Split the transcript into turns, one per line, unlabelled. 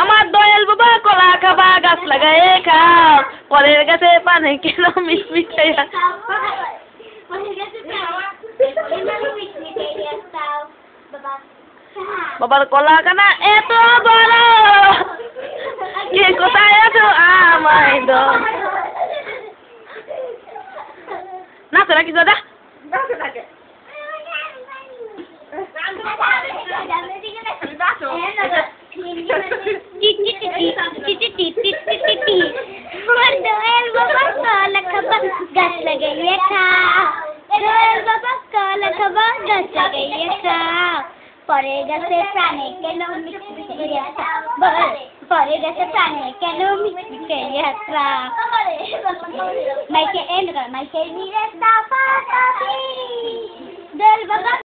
আমার দয়াল বাবা কলা খাবা গাছ লাগায় খাও পরের গাছে পানি কেন মিশমিশাইয়া বাবার কলা কানা এত বড় কে কোথায় আছো আমায় দাও নাচো নাকি দাদা
গাছ লাগাইয়ে খাও দয়াল বাবা কলা খাবা গাছ লাগাইয়ে খাও পরে গাছে প্রাণে কেন মিশমিশাইয়া খাও পরে গাছে প্রাণে কেন মিশমিশাইয়া খাও মাইকে এন্ড কর মাইকে নিরে সাফা সাফি দয়াল বাবা